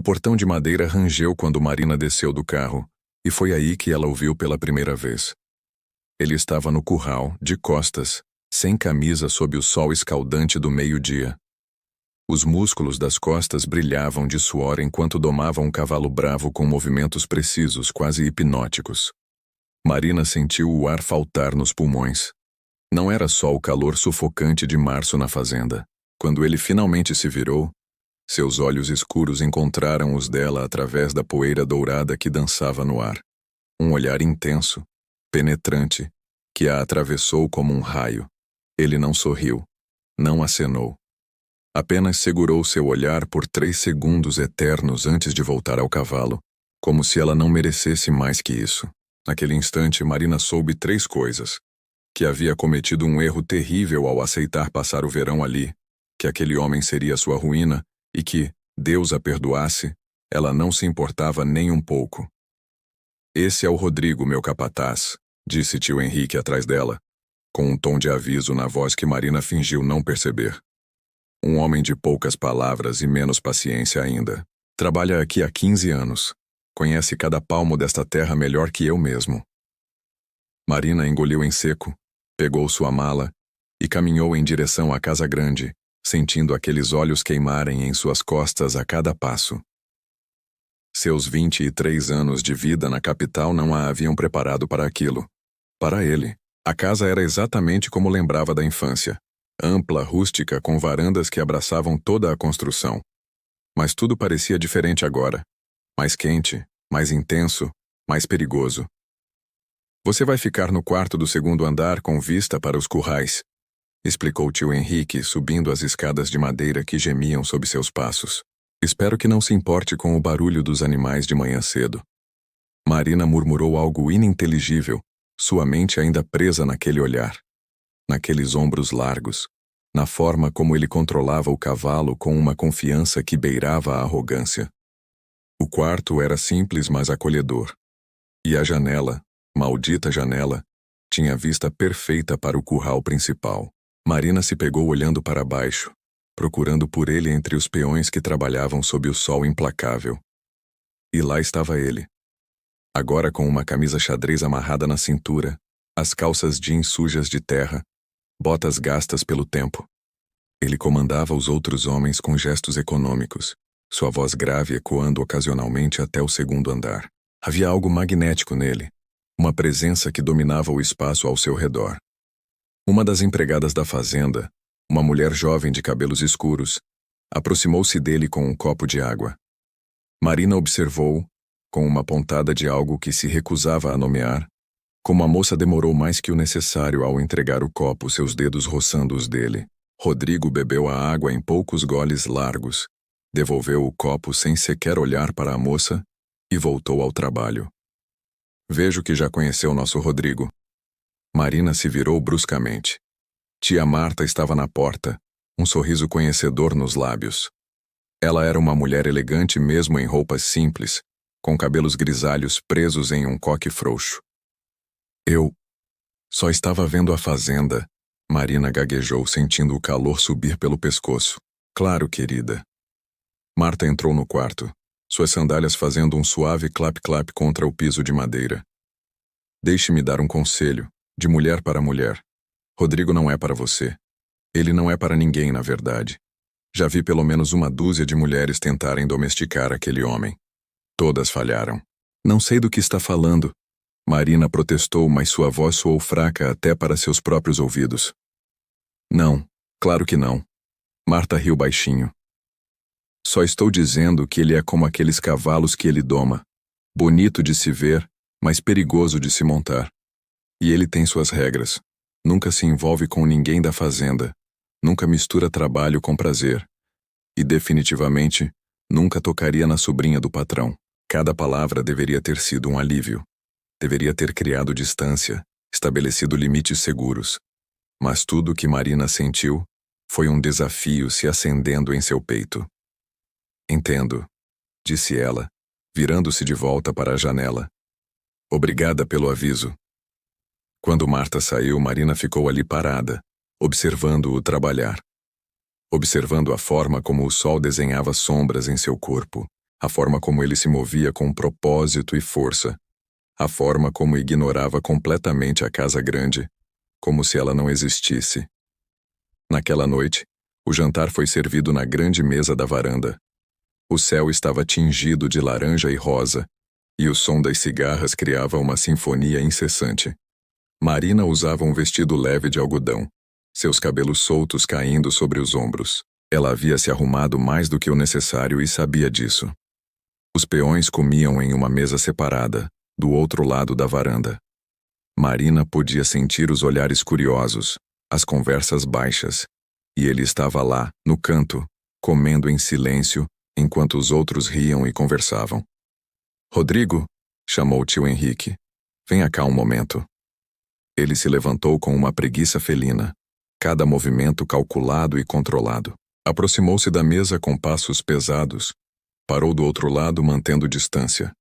portão de madeira rangeu quando Marina desceu do carro, e foi aí que ela o viu pela primeira vez. Ele estava no curral, de costas, sem camisa sob o sol escaldante do meio-dia. Os músculos das costas brilhavam de suor enquanto domava um cavalo bravo com movimentos precisos, quase hipnóticos. Marina sentiu o ar faltar nos pulmões. Não era só o calor sufocante de março na fazenda. Quando ele finalmente se virou, seus olhos escuros encontraram os dela através da poeira dourada que dançava no ar. Um olhar intenso, penetrante, que a atravessou como um raio. Ele não sorriu, não acenou. Apenas segurou seu olhar por 3 segundos eternos antes de voltar ao cavalo, como se ela não merecesse mais que isso. Naquele instante, Marina soube 3 coisas. Que havia cometido um erro terrível ao aceitar passar o verão ali, que aquele homem seria sua ruína e que, Deus a perdoasse, ela não se importava nem um pouco. "Esse é o Rodrigo, meu capataz", disse tio Henrique atrás dela, com um tom de aviso na voz que Marina fingiu não perceber. Um homem de poucas palavras e menos paciência ainda. Trabalha aqui há 15 anos. Conhece cada palmo desta terra melhor que eu mesmo. Marina engoliu em seco, pegou sua mala e caminhou em direção à casa grande, sentindo aqueles olhos queimarem em suas costas a cada passo. Seus 23 anos de vida na capital não a haviam preparado para aquilo. Para ele, a casa era exatamente como lembrava da infância. Ampla, rústica, com varandas que abraçavam toda a construção. Mas tudo parecia diferente agora. Mais quente, mais intenso, mais perigoso. "Você vai ficar no quarto do 2º andar com vista para os currais", explicou tio Henrique, subindo as escadas de madeira que gemiam sob seus passos. "Espero que não se importe com o barulho dos animais de manhã cedo." Marina murmurou algo ininteligível, sua mente ainda presa naquele olhar. Naqueles ombros largos, na forma como ele controlava o cavalo com uma confiança que beirava a arrogância. O quarto era simples, mas acolhedor. E a janela, maldita janela, tinha vista perfeita para o curral principal. Marina se pegou olhando para baixo, procurando por ele entre os peões que trabalhavam sob o sol implacável. E lá estava ele. Agora com uma camisa xadrez amarrada na cintura, as calças jeans sujas de terra, botas gastas pelo tempo. Ele comandava os outros homens com gestos econômicos, sua voz grave ecoando ocasionalmente até o 2º andar. Havia algo magnético nele, uma presença que dominava o espaço ao seu redor. Uma das empregadas da fazenda, uma mulher jovem de cabelos escuros, aproximou-se dele com um copo de água. Marina observou, com uma pontada de algo que se recusava a nomear, como a moça demorou mais que o necessário ao entregar o copo, seus dedos roçando os dele. Rodrigo bebeu a água em poucos goles largos, devolveu o copo sem sequer olhar para a moça e voltou ao trabalho. "Vejo que já conheceu nosso Rodrigo." Marina se virou bruscamente. Tia Marta estava na porta, um sorriso conhecedor nos lábios. Ela era uma mulher elegante mesmo em roupas simples, com cabelos grisalhos presos em um coque frouxo. "Eu só estava vendo a fazenda", Marina gaguejou, sentindo o calor subir pelo pescoço. "Claro, querida." Marta entrou no quarto, suas sandálias fazendo um suave clap-clap contra o piso de madeira. "Deixe-me dar um conselho, de mulher para mulher. Rodrigo não é para você. Ele não é para ninguém, na verdade. Já vi pelo menos 1 dúzia de mulheres tentarem domesticar aquele homem. Todas falharam." "Não sei do que está falando." Marina protestou, mas sua voz soou fraca até para seus próprios ouvidos. "Não, claro que não." Marta riu baixinho. "Só estou dizendo que ele é como aqueles cavalos que ele doma. Bonito de se ver, mas perigoso de se montar. E ele tem suas regras. Nunca se envolve com ninguém da fazenda. Nunca mistura trabalho com prazer. E definitivamente, nunca tocaria na sobrinha do patrão." Cada palavra deveria ter sido um alívio. Deveria ter criado distância, estabelecido limites seguros. Mas tudo o que Marina sentiu foi um desafio se acendendo em seu peito. "Entendo", disse ela, virando-se de volta para a janela. "Obrigada pelo aviso." Quando Marta saiu, Marina ficou ali parada, observando-o trabalhar. Observando a forma como o sol desenhava sombras em seu corpo, A forma como ele se movia com propósito e força. A forma como ignorava completamente a casa grande, como se ela não existisse. Naquela noite, o jantar foi servido na grande mesa da varanda. O céu estava tingido de laranja e rosa, e o som das cigarras criava uma sinfonia incessante. Marina usava um vestido leve de algodão, seus cabelos soltos caindo sobre os ombros. Ela havia se arrumado mais do que o necessário e sabia disso. Os peões comiam em uma mesa separada, do outro lado da varanda. Marina podia sentir os olhares curiosos, as conversas baixas, e ele estava lá, no canto, comendo em silêncio, enquanto os outros riam e conversavam. Rodrigo, chamou o tio Henrique. Venha cá um momento. Ele se levantou com uma preguiça felina, cada movimento calculado e controlado. Aproximou-se da mesa com passos pesados. Parou do outro lado, mantendo distância.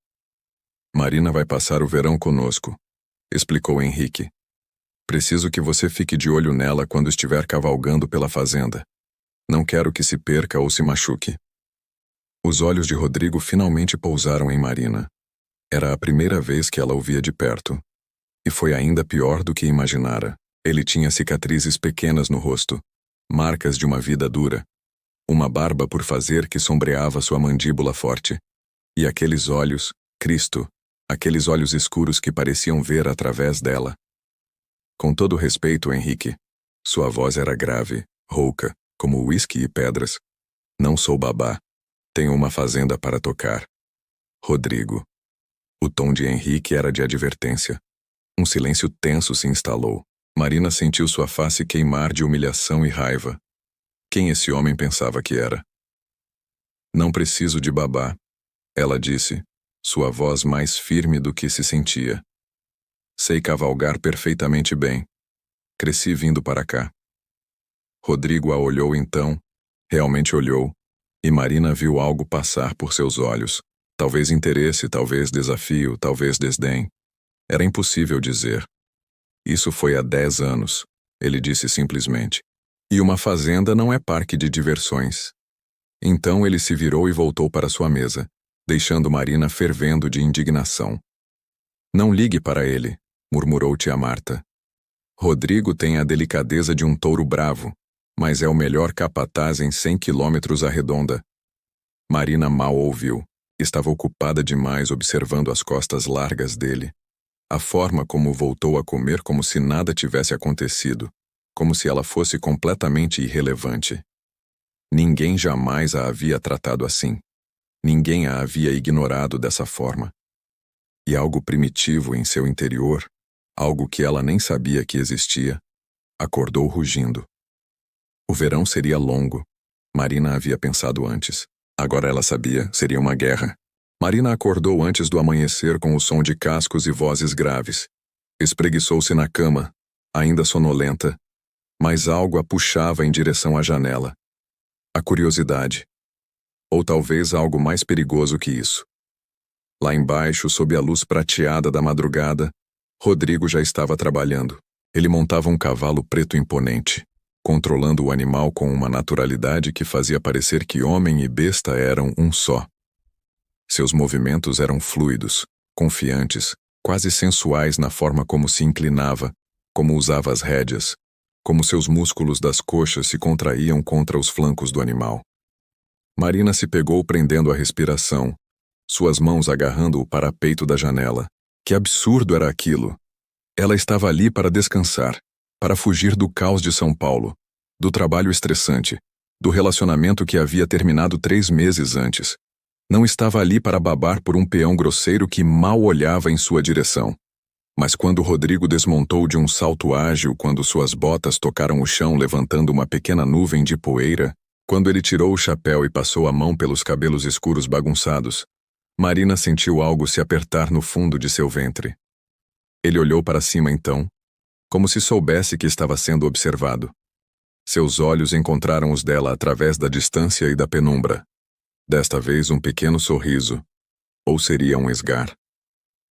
Marina vai passar o verão conosco, explicou Henrique. Preciso que você fique de olho nela quando estiver cavalgando pela fazenda. Não quero que se perca ou se machuque. Os olhos de Rodrigo finalmente pousaram em Marina. Era a primeira vez que ela o via de perto. E foi ainda pior do que imaginara. Ele tinha cicatrizes pequenas no rosto, marcas de uma vida dura, uma barba por fazer que sombreava sua mandíbula forte. E aqueles olhos, Cristo, aqueles olhos escuros que pareciam ver através dela. Com todo respeito, Henrique. Sua voz era grave, rouca, como uísque e pedras. Não sou babá. Tenho uma fazenda para tocar. Rodrigo. O tom de Henrique era de advertência. Um silêncio tenso se instalou. Marina sentiu sua face queimar de humilhação e raiva. Quem esse homem pensava que era? Não preciso de babá, ela disse, sua voz mais firme do que se sentia. Sei cavalgar perfeitamente bem. Cresci vindo para cá. Rodrigo a olhou então, realmente olhou, e Marina viu algo passar por seus olhos. Talvez interesse, talvez desafio, talvez desdém. Era impossível dizer. Isso foi há 10 anos, ele disse simplesmente. E uma fazenda não é parque de diversões. Então ele se virou e voltou para sua mesa, deixando Marina fervendo de indignação. Não ligue para ele, murmurou tia Marta. Rodrigo tem a delicadeza de um touro bravo, mas é o melhor capataz em 100 quilômetros à redonda. Marina mal ouviu. Estava ocupada demais observando as costas largas dele. A forma como voltou a comer como se nada tivesse acontecido, como se ela fosse completamente irrelevante. Ninguém jamais a havia tratado assim. Ninguém a havia ignorado dessa forma. E algo primitivo em seu interior, algo que ela nem sabia que existia, acordou rugindo. O verão seria longo. Marina havia pensado antes. Agora ela sabia, seria uma guerra. Marina acordou antes do amanhecer com o som de cascos e vozes graves. Espreguiçou-se na cama, ainda sonolenta, mas algo a puxava em direção à janela. A curiosidade. Ou talvez algo mais perigoso que isso. Lá embaixo, sob a luz prateada da madrugada, Rodrigo já estava trabalhando. Ele montava um cavalo preto imponente, controlando o animal com uma naturalidade que fazia parecer que homem e besta eram um só. Seus movimentos eram fluidos, confiantes, quase sensuais na forma como se inclinava, como usava as rédeas, como seus músculos das coxas se contraíam contra os flancos do animal. Marina se pegou prendendo a respiração, suas mãos agarrando o parapeito da janela. Que absurdo era aquilo! Ela estava ali para descansar, para fugir do caos de São Paulo, do trabalho estressante, do relacionamento que havia terminado 3 meses antes. Não estava ali para babar por um peão grosseiro que mal olhava em sua direção. Mas quando Rodrigo desmontou de um salto ágil, quando suas botas tocaram o chão levantando uma pequena nuvem de poeira, quando ele tirou o chapéu e passou a mão pelos cabelos escuros bagunçados, Marina sentiu algo se apertar no fundo de seu ventre. Ele olhou para cima então, como se soubesse que estava sendo observado. Seus olhos encontraram os dela através da distância e da penumbra. Desta vez um pequeno sorriso. Ou seria um esgar.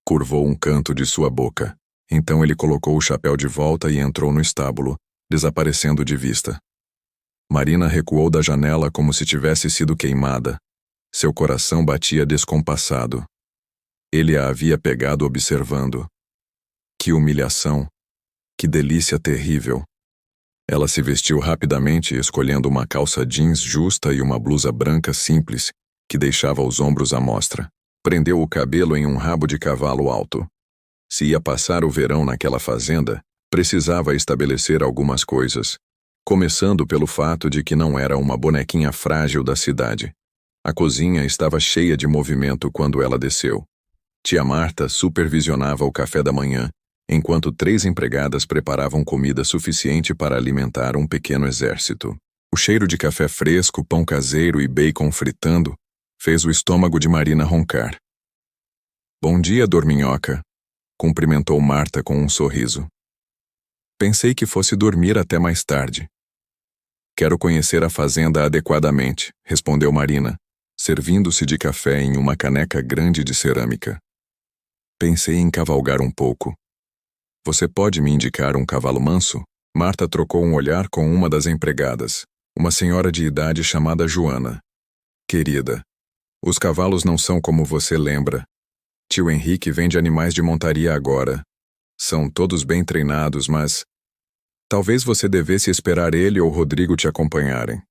Curvou um canto de sua boca. Então ele colocou o chapéu de volta e entrou no estábulo, desaparecendo de vista. Marina recuou da janela como se tivesse sido queimada. Seu coração batia descompassado. Ele a havia pegado observando. Que humilhação! Que delícia terrível! Ela se vestiu rapidamente, escolhendo uma calça jeans justa e uma blusa branca simples, que deixava os ombros à mostra. Prendeu o cabelo em um rabo de cavalo alto. Se ia passar o verão naquela fazenda, precisava estabelecer algumas coisas, começando pelo fato de que não era uma bonequinha frágil da cidade. A cozinha estava cheia de movimento quando ela desceu. Tia Marta supervisionava o café da manhã, enquanto 3 empregadas preparavam comida suficiente para alimentar um pequeno exército. O cheiro de café fresco, pão caseiro e bacon fritando fez o estômago de Marina roncar. "Bom dia, dorminhoca", cumprimentou Marta com um sorriso. "Pensei que fosse dormir até mais tarde." "Quero conhecer a fazenda adequadamente", respondeu Marina, servindo-se de café em uma caneca grande de cerâmica. "Pensei em cavalgar um pouco." "Você pode me indicar um cavalo manso?" Marta trocou um olhar com uma das empregadas, uma senhora de idade chamada Joana. "Querida, os cavalos não são como você lembra. Tio Henrique vende animais de montaria agora. São todos bem treinados, mas talvez você devesse esperar ele ou Rodrigo te acompanharem."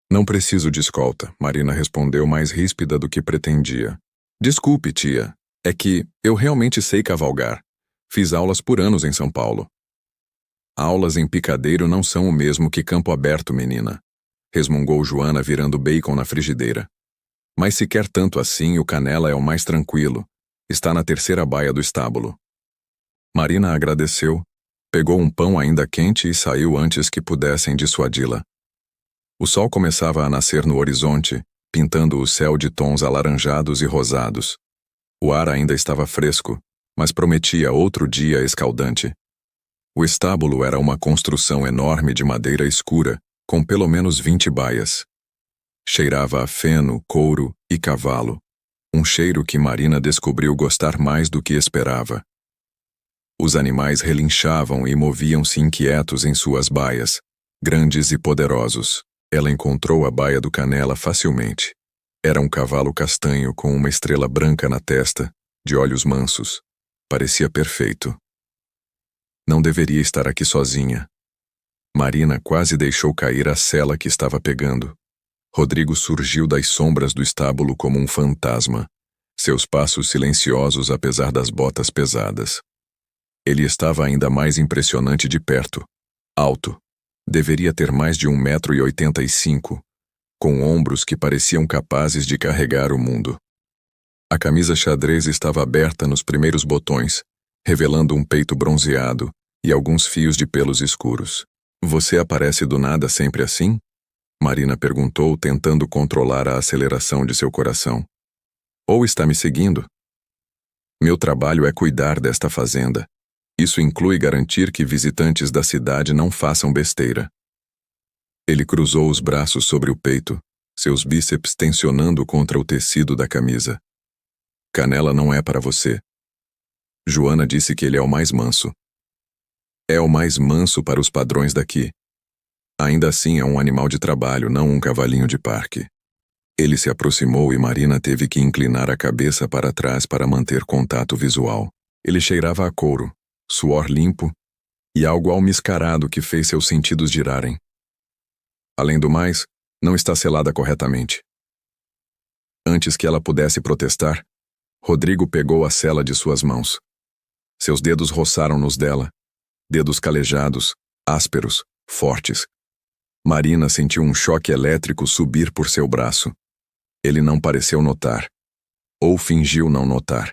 "Não preciso de escolta", Marina respondeu mais ríspida do que pretendia. "Desculpe, tia, é que eu realmente sei cavalgar. Fiz aulas por anos em São Paulo." "Aulas em picadeiro não são o mesmo que campo aberto, menina", resmungou Joana virando bacon na frigideira. "Mas se quer tanto assim, o Canela é o mais tranquilo. Está na 3ª baia do estábulo." Marina agradeceu, pegou um pão ainda quente e saiu antes que pudessem dissuadi-la. O sol começava a nascer no horizonte, pintando o céu de tons alaranjados e rosados. O ar ainda estava fresco, mas prometia outro dia escaldante. O estábulo era uma construção enorme de madeira escura, com pelo menos 20 baias. Cheirava a feno, couro e cavalo, um cheiro que Marina descobriu gostar mais do que esperava. Os animais relinchavam e moviam-se inquietos em suas baias, grandes e poderosos. Ela encontrou a baia do Canela facilmente. Era um cavalo castanho com uma estrela branca na testa, de olhos mansos. Parecia perfeito. Não deveria estar aqui sozinha. Marina quase deixou cair a sela que estava pegando. Rodrigo surgiu das sombras do estábulo como um fantasma, seus passos silenciosos apesar das botas pesadas. Ele estava ainda mais impressionante de perto. Alto. Deveria ter mais de 1,85 m, com ombros que pareciam capazes de carregar o mundo. A camisa xadrez estava aberta nos primeiros botões, revelando um peito bronzeado e alguns fios de pelos escuros. "Você aparece do nada sempre assim?" Marina perguntou, tentando controlar a aceleração de seu coração. "Ou está me seguindo?" "Meu trabalho é cuidar desta fazenda. Isso inclui garantir que visitantes da cidade não façam besteira." Ele cruzou os braços sobre o peito, seus bíceps tensionando contra o tecido da camisa. "Canela não é para você." Joana disse que ele é o mais manso. "É o mais manso para os padrões daqui. Ainda assim é um animal de trabalho, não um cavalinho de parque." Ele se aproximou e Marina teve que inclinar a cabeça para trás para manter contato visual. Ele cheirava a couro, suor limpo e algo almiscarado que fez seus sentidos girarem. Além do mais, não está selada corretamente. Antes que ela pudesse protestar, Rodrigo pegou a sela de suas mãos. Seus dedos roçaram nos dela, dedos calejados, ásperos, fortes. Marina sentiu um choque elétrico subir por seu braço. Ele não pareceu notar, ou fingiu não notar.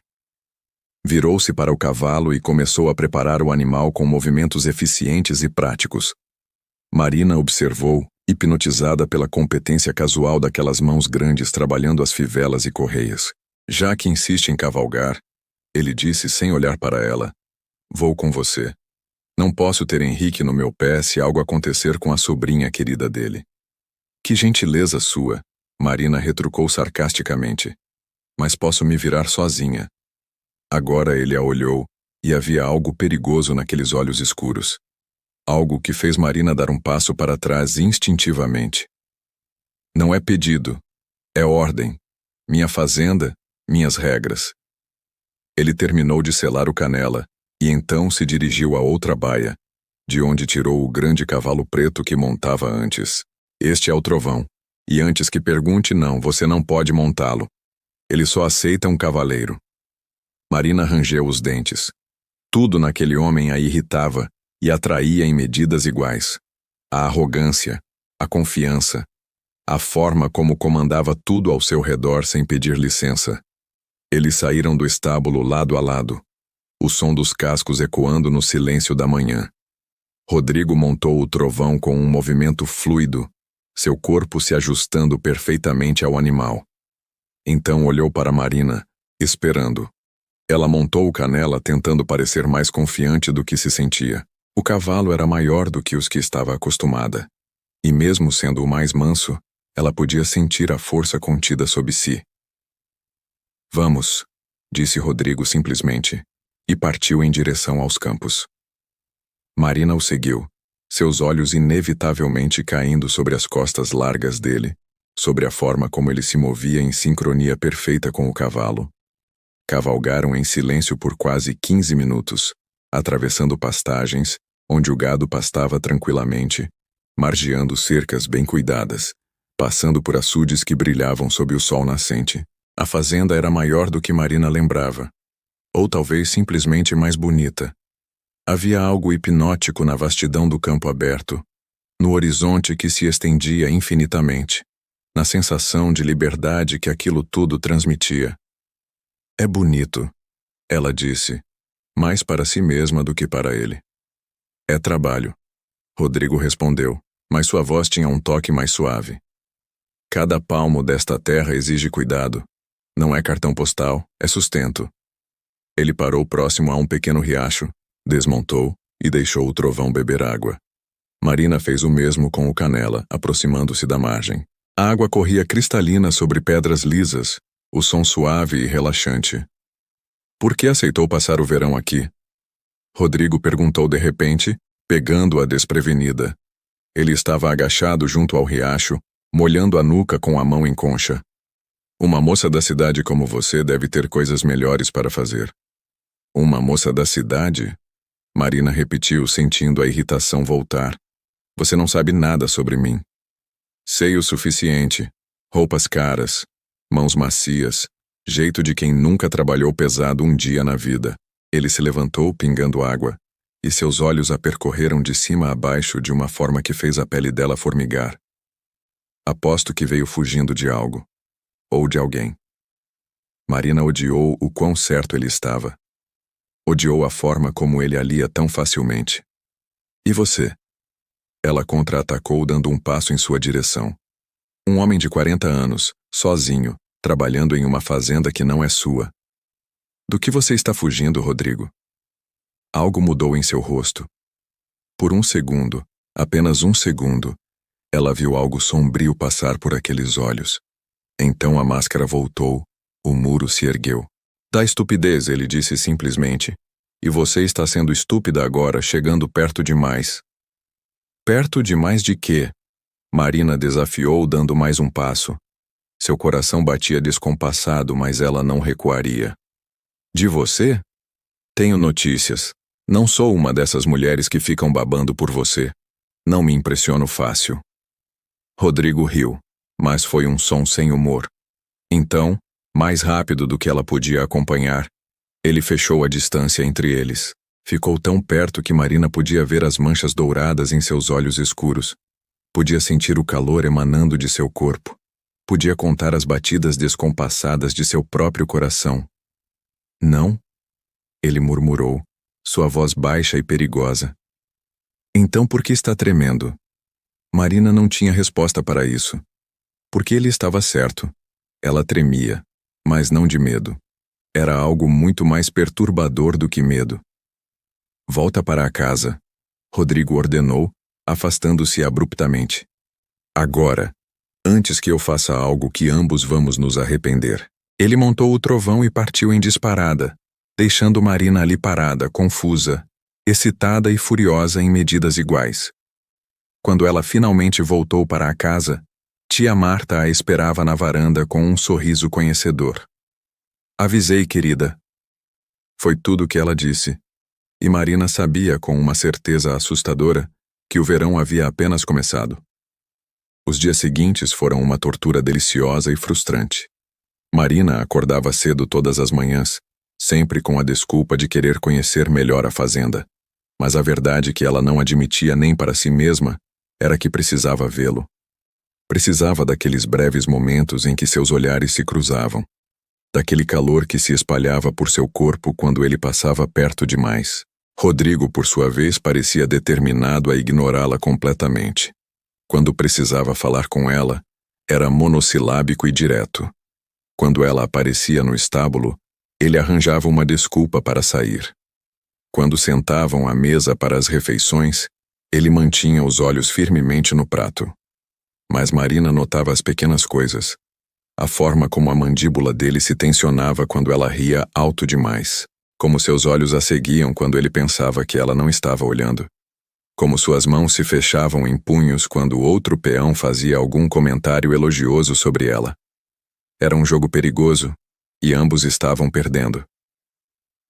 Virou-se para o cavalo e começou a preparar o animal com movimentos eficientes e práticos. Marina observou, hipnotizada pela competência casual daquelas mãos grandes trabalhando as fivelas e correias. "Já que insiste em cavalgar", ele disse sem olhar para ela, "vou com você. Não posso ter Henrique no meu pé se algo acontecer com a sobrinha querida dele." "Que gentileza sua", Marina retrucou sarcasticamente. "Mas posso me virar sozinha." Agora ele a olhou, e havia algo perigoso naqueles olhos escuros. Algo que fez Marina dar um passo para trás instintivamente. "Não é pedido, é ordem", minha fazenda, minhas regras. Ele terminou de selar o canela, e então se dirigiu a outra baia, de onde tirou o grande cavalo preto que montava antes. Este é o trovão, e antes que pergunte, não, você não pode montá-lo. Ele só aceita um cavaleiro. Marina rangeu os dentes. Tudo naquele homem a irritava e atraía em medidas iguais. A arrogância, a confiança, a forma como comandava tudo ao seu redor sem pedir licença. Eles saíram do estábulo lado a lado, o som dos cascos ecoando no silêncio da manhã. Rodrigo montou o trovão com um movimento fluido, seu corpo se ajustando perfeitamente ao animal. Então olhou para Marina, esperando. Ela montou o canela tentando parecer mais confiante do que se sentia. O cavalo era maior do que os que estava acostumada. E mesmo sendo o mais manso, ela podia sentir a força contida sob si. Vamos, disse Rodrigo simplesmente, e partiu em direção aos campos. Marina o seguiu, seus olhos inevitavelmente caindo sobre as costas largas dele, sobre a forma como ele se movia em sincronia perfeita com o cavalo. Cavalgaram em silêncio por quase 15 minutos, atravessando pastagens, onde o gado pastava tranquilamente, margeando cercas bem cuidadas, passando por açudes que brilhavam sob o sol nascente. A fazenda era maior do que Marina lembrava, ou talvez simplesmente mais bonita. Havia algo hipnótico na vastidão do campo aberto, no horizonte que se estendia infinitamente, na sensação de liberdade que aquilo tudo transmitia. É bonito, ela disse, mais para si mesma do que para ele. É trabalho, Rodrigo respondeu, mas sua voz tinha um toque mais suave. Cada palmo desta terra exige cuidado. Não é cartão postal, é sustento. Ele parou próximo a um pequeno riacho, desmontou e deixou o trovão beber água. Marina fez o mesmo com o canela, aproximando-se da margem. A água corria cristalina sobre pedras lisas, o som suave e relaxante. Por que aceitou passar o verão aqui? Rodrigo perguntou de repente, pegando-a desprevenida. Ele estava agachado junto ao riacho, molhando a nuca com a mão em concha. Uma moça da cidade como você deve ter coisas melhores para fazer. Uma moça da cidade? Marina repetiu, sentindo a irritação voltar. Você não sabe nada sobre mim. Sei o suficiente. Roupas caras, mãos macias, jeito de quem nunca trabalhou pesado um dia na vida. Ele se levantou, pingando água, e seus olhos a percorreram de cima a baixo de uma forma que fez a pele dela formigar. Aposto que veio fugindo de algo. Ou de alguém. Marina odiou o quão certo ele estava. Odiou a forma como ele a lia tão facilmente. E você? Ela contra-atacou dando um passo em sua direção. Um homem de 40 anos, sozinho, trabalhando em uma fazenda que não é sua. Do que você está fugindo, Rodrigo? Algo mudou em seu rosto. Por um segundo, apenas um segundo, ela viu algo sombrio passar por aqueles olhos. Então a máscara voltou, o muro se ergueu. Da estupidez, ele disse simplesmente. E você está sendo estúpida agora, chegando perto demais. Perto demais de quê? Marina desafiou, dando mais um passo. Seu coração batia descompassado, mas ela não recuaria. De você? Tenho notícias. Não sou uma dessas mulheres que ficam babando por você. Não me impressiono fácil. Rodrigo riu, mas foi um som sem humor. Então, mais rápido do que ela podia acompanhar, ele fechou a distância entre eles. Ficou tão perto que Marina podia ver as manchas douradas em seus olhos escuros. Podia sentir o calor emanando de seu corpo. Podia contar as batidas descompassadas de seu próprio coração. Não? Ele murmurou, sua voz baixa e perigosa. Então por que está tremendo? Marina não tinha resposta para isso. Porque ele estava certo. Ela tremia, mas não de medo. Era algo muito mais perturbador do que medo. Volta para a casa, Rodrigo ordenou, afastando-se abruptamente. Agora, antes que eu faça algo que ambos vamos nos arrepender. Ele montou o trovão e partiu em disparada, deixando Marina ali parada, confusa, excitada e furiosa em medidas iguais. Quando ela finalmente voltou para a casa, Tia Marta a esperava na varanda com um sorriso conhecedor. Avisei, querida. Foi tudo o que ela disse. E Marina sabia com uma certeza assustadora que o verão havia apenas começado. Os dias seguintes foram uma tortura deliciosa e frustrante. Marina acordava cedo todas as manhãs, sempre com a desculpa de querer conhecer melhor a fazenda. Mas a verdade que ela não admitia nem para si mesma era que precisava vê-lo. Precisava daqueles breves momentos em que seus olhares se cruzavam, daquele calor que se espalhava por seu corpo quando ele passava perto demais. Rodrigo, por sua vez, parecia determinado a ignorá-la completamente. Quando precisava falar com ela, era monossilábico e direto. Quando ela aparecia no estábulo, ele arranjava uma desculpa para sair. Quando sentavam à mesa para as refeições, ele mantinha os olhos firmemente no prato. Mas Marina notava as pequenas coisas. A forma como a mandíbula dele se tensionava quando ela ria alto demais. Como seus olhos a seguiam quando ele pensava que ela não estava olhando. Como suas mãos se fechavam em punhos quando outro peão fazia algum comentário elogioso sobre ela. Era um jogo perigoso, e ambos estavam perdendo.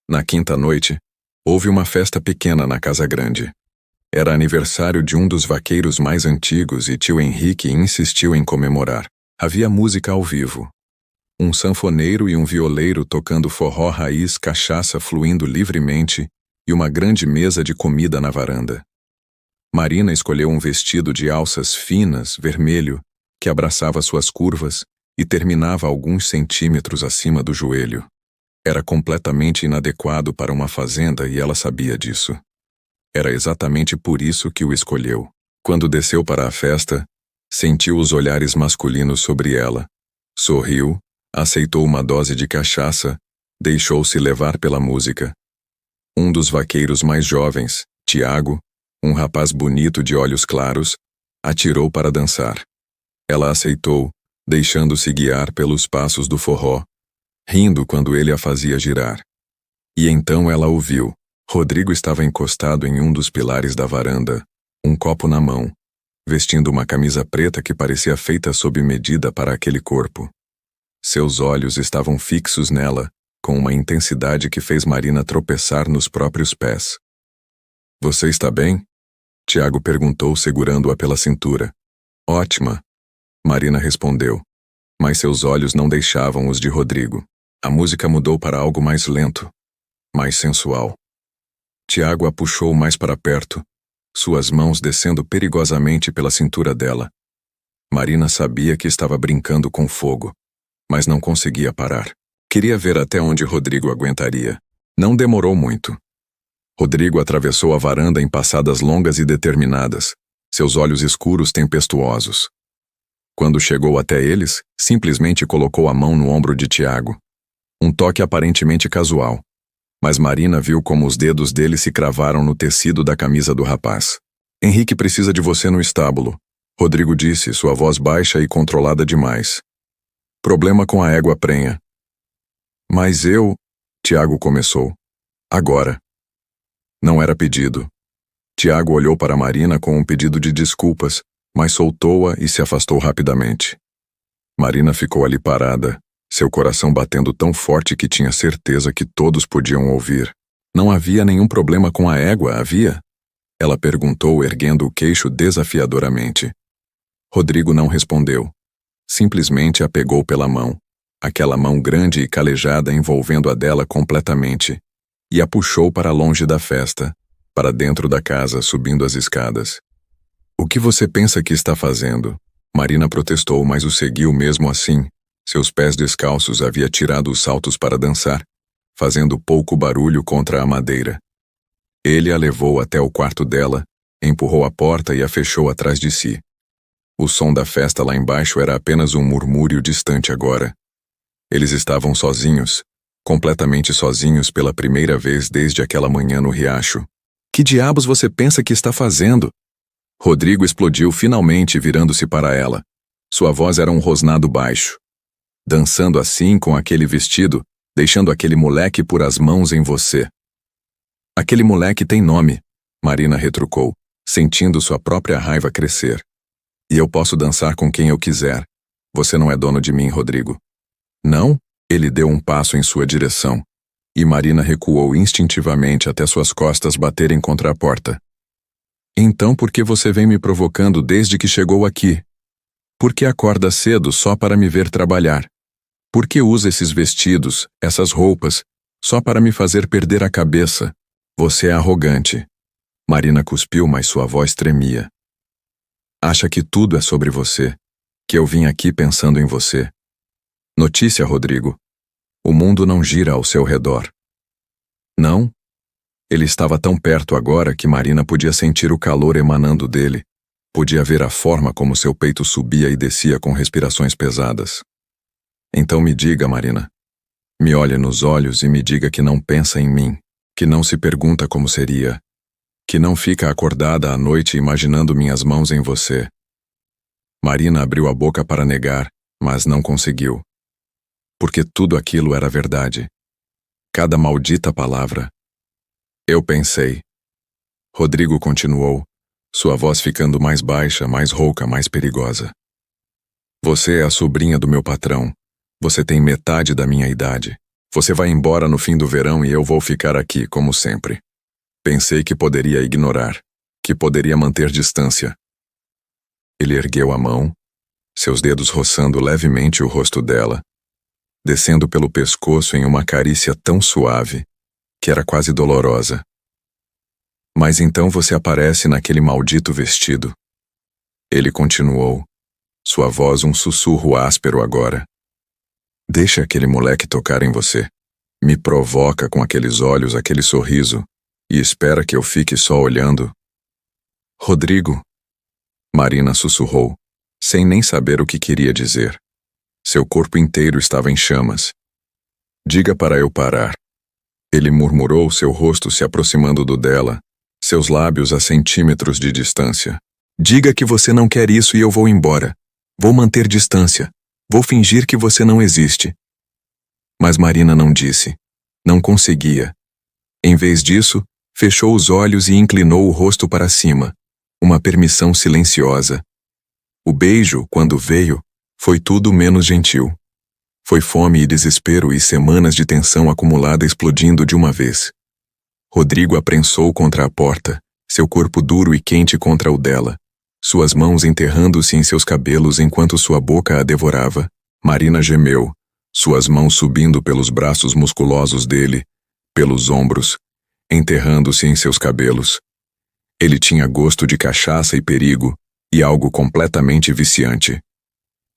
Na quinta noite, houve uma festa pequena na casa grande. Era aniversário de um dos vaqueiros mais antigos e tio Henrique insistiu em comemorar. Havia música ao vivo. Um sanfoneiro e um violeiro tocando forró raiz, cachaça fluindo livremente e uma grande mesa de comida na varanda. Marina escolheu um vestido de alças finas, vermelho, que abraçava suas curvas e terminava alguns centímetros acima do joelho. Era completamente inadequado para uma fazenda e ela sabia disso. Era exatamente por isso que o escolheu. Quando desceu para a festa, sentiu os olhares masculinos sobre ela. Sorriu, aceitou uma dose de cachaça, deixou-se levar pela música. Um dos vaqueiros mais jovens, Tiago, um rapaz bonito de olhos claros, atirou para dançar. Ela aceitou, deixando-se guiar pelos passos do forró, rindo quando ele a fazia girar. E então ela o viu. Rodrigo estava encostado em um dos pilares da varanda, um copo na mão, vestindo uma camisa preta que parecia feita sob medida para aquele corpo. Seus olhos estavam fixos nela, com uma intensidade que fez Marina tropeçar nos próprios pés. "Você está bem?" Tiago perguntou, segurando-a pela cintura. "Ótima", Marina respondeu, mas seus olhos não deixavam os de Rodrigo. A música mudou para algo mais lento, mais sensual. Tiago a puxou mais para perto, suas mãos descendo perigosamente pela cintura dela. Marina sabia que estava brincando com fogo, mas não conseguia parar. Queria ver até onde Rodrigo aguentaria. Não demorou muito. Rodrigo atravessou a varanda em passadas longas e determinadas, seus olhos escuros tempestuosos. Quando chegou até eles, simplesmente colocou a mão no ombro de Tiago. Um toque aparentemente casual. Mas Marina viu como os dedos dele se cravaram no tecido da camisa do rapaz. "Henrique precisa de você no estábulo", Rodrigo disse, sua voz baixa e controlada demais. "Problema com a égua prenha." "Mas eu..." Tiago começou. "Agora." Não era pedido. Tiago olhou para Marina com um pedido de desculpas, mas soltou-a e se afastou rapidamente. Marina ficou ali parada, seu coração batendo tão forte que tinha certeza que todos podiam ouvir. "Não havia nenhum problema com a égua, havia?" Ela perguntou, erguendo o queixo desafiadoramente. Rodrigo não respondeu. Simplesmente a pegou pela mão, aquela mão grande e calejada envolvendo a dela completamente, e a puxou para longe da festa, para dentro da casa, subindo as escadas. "O que você pensa que está fazendo?" Marina protestou, mas o seguiu mesmo assim. Seus pés descalços havia tirado os saltos para dançar, fazendo pouco barulho contra a madeira. Ele a levou até o quarto dela, empurrou a porta e a fechou atrás de si. O som da festa lá embaixo era apenas um murmúrio distante agora. Eles estavam sozinhos, completamente sozinhos pela primeira vez desde aquela manhã no riacho. "Que diabos você pensa que está fazendo?" Rodrigo explodiu finalmente, virando-se para ela. Sua voz era um rosnado baixo. "Dançando assim com aquele vestido, deixando aquele moleque pôr as mãos em você." "Aquele moleque tem nome", Marina retrucou, sentindo sua própria raiva crescer. E eu posso dançar com quem eu quiser. Você não é dono de mim, Rodrigo. Não? Ele deu um passo em sua direção. E Marina recuou instintivamente até suas costas baterem contra a porta. Então por que você vem me provocando desde que chegou aqui? Por que acorda cedo só para me ver trabalhar? Por que usa esses vestidos, essas roupas, só para me fazer perder a cabeça? Você é arrogante. Marina cuspiu, mas sua voz tremia. Acha que tudo é sobre você, que eu vim aqui pensando em você. Notícia, Rodrigo. O mundo não gira ao seu redor. Não? Ele estava tão perto agora que Marina podia sentir o calor emanando dele. Podia ver a forma como seu peito subia e descia com respirações pesadas. Então me diga, Marina. Me olhe nos olhos e me diga que não pensa em mim, que não se pergunta como seria, que não fica acordada à noite imaginando minhas mãos em você. Marina abriu a boca para negar, mas não conseguiu. Porque tudo aquilo era verdade. Cada maldita palavra. Eu pensei. Rodrigo continuou, sua voz ficando mais baixa, mais rouca, mais perigosa. Você é a sobrinha do meu patrão. Você tem metade da minha idade. Você vai embora no fim do verão e eu vou ficar aqui, como sempre. Pensei que poderia ignorar, que poderia manter distância. Ele ergueu a mão, seus dedos roçando levemente o rosto dela, descendo pelo pescoço em uma carícia tão suave, que era quase dolorosa. Mas então você aparece naquele maldito vestido. Ele continuou, sua voz um sussurro áspero agora. Deixa aquele moleque tocar em você. Me provoca com aqueles olhos, aquele sorriso, e espera que eu fique só olhando. Rodrigo. Marina sussurrou, sem nem saber o que queria dizer. Seu corpo inteiro estava em chamas. Diga para eu parar. Ele murmurou, seu rosto se aproximando do dela, seus lábios a centímetros de distância. Diga que você não quer isso e eu vou embora. Vou manter distância. Vou fingir que você não existe. Mas Marina não disse. Não conseguia. Em vez disso, fechou os olhos e inclinou o rosto para cima. Uma permissão silenciosa. O beijo, quando veio, foi tudo menos gentil. Foi fome e desespero e semanas de tensão acumulada explodindo de uma vez. Rodrigo a prensou contra a porta, seu corpo duro e quente contra o dela, suas mãos enterrando-se em seus cabelos enquanto sua boca a devorava. Marina gemeu, suas mãos subindo pelos braços musculosos dele, pelos ombros, enterrando-se em seus cabelos. Ele tinha gosto de cachaça e perigo, e algo completamente viciante.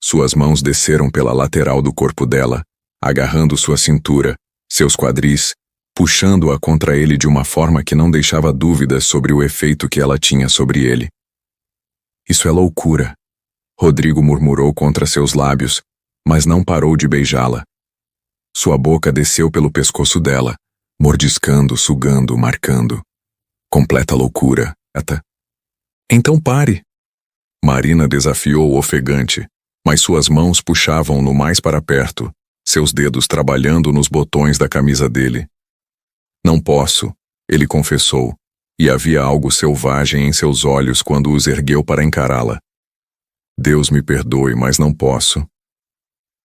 Suas mãos desceram pela lateral do corpo dela, agarrando sua cintura, seus quadris, puxando-a contra ele de uma forma que não deixava dúvidas sobre o efeito que ela tinha sobre ele. Isso é loucura, Rodrigo murmurou contra seus lábios, mas não parou de beijá-la. Sua boca desceu pelo pescoço dela, mordiscando, sugando, marcando. Completa loucura, Eta. Então pare. Marina desafiou ofegante, mas suas mãos puxavam-no mais para perto, seus dedos trabalhando nos botões da camisa dele. Não posso, ele confessou, e havia algo selvagem em seus olhos quando os ergueu para encará-la. Deus me perdoe, mas não posso.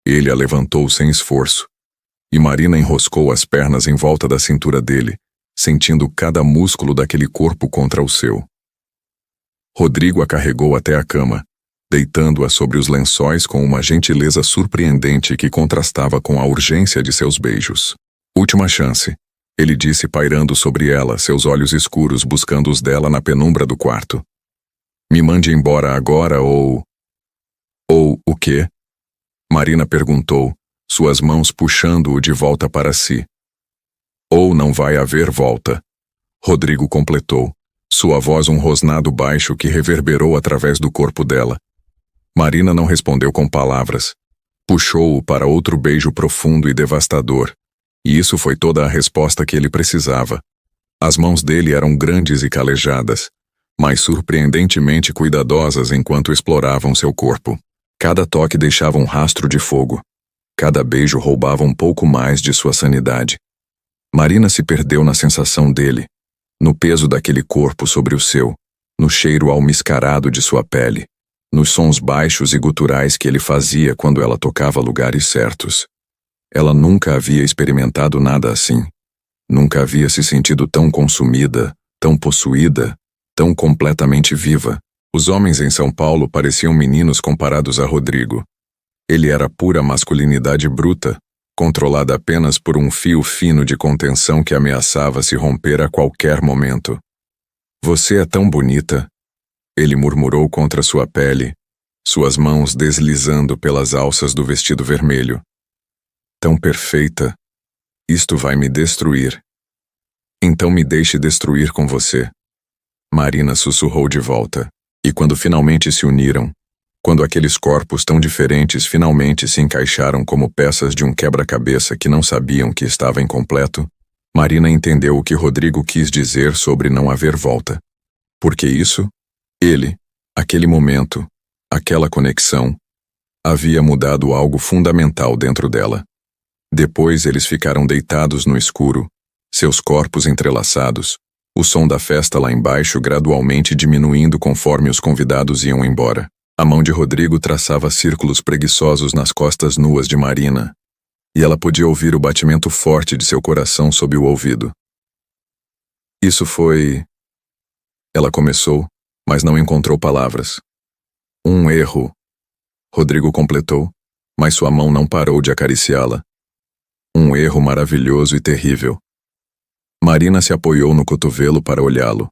Ele a levantou sem esforço, e Marina enroscou as pernas em volta da cintura dele, sentindo cada músculo daquele corpo contra o seu. Rodrigo a carregou até a cama, deitando-a sobre os lençóis com uma gentileza surpreendente que contrastava com a urgência de seus beijos. Última chance, ele disse pairando sobre ela, seus olhos escuros buscando os dela na penumbra do quarto. Me mande embora agora ou... Ou o quê? Marina perguntou, suas mãos puxando-o de volta para si. Ou não vai haver volta. Rodrigo completou, sua voz um rosnado baixo que reverberou através do corpo dela. Marina não respondeu com palavras. Puxou-o para outro beijo profundo e devastador, e isso foi toda a resposta que ele precisava. As mãos dele eram grandes e calejadas, mas surpreendentemente cuidadosas enquanto exploravam seu corpo. Cada toque deixava um rastro de fogo. Cada beijo roubava um pouco mais de sua sanidade. Marina se perdeu na sensação dele, no peso daquele corpo sobre o seu, no cheiro almiscarado de sua pele. nos sons baixos e guturais que ele fazia quando ela tocava lugares certos. Ela nunca havia experimentado nada assim. Nunca havia se sentido tão consumida, tão possuída, tão completamente viva. Os homens em São Paulo pareciam meninos comparados a Rodrigo. Ele era pura masculinidade bruta, controlada apenas por um fio fino de contenção que ameaçava se romper a qualquer momento. Você é tão bonita, ele murmurou contra sua pele, suas mãos deslizando pelas alças do vestido vermelho. Tão perfeita. Isto vai me destruir. Então me deixe destruir com você. Marina sussurrou de volta. E quando finalmente se uniram, quando aqueles corpos tão diferentes finalmente se encaixaram como peças de um quebra-cabeça que não sabiam que estava incompleto, Marina entendeu o que Rodrigo quis dizer sobre não haver volta. Porque isso, ele, aquele momento, aquela conexão, havia mudado algo fundamental dentro dela. Depois eles ficaram deitados no escuro, seus corpos entrelaçados, o som da festa lá embaixo gradualmente diminuindo conforme os convidados iam embora. A mão de Rodrigo traçava círculos preguiçosos nas costas nuas de Marina, e ela podia ouvir o batimento forte de seu coração sob o ouvido. Isso foi... Ela começou, mas não encontrou palavras. Um erro, Rodrigo completou, mas sua mão não parou de acariciá-la. Um erro maravilhoso e terrível. Marina se apoiou no cotovelo para olhá-lo.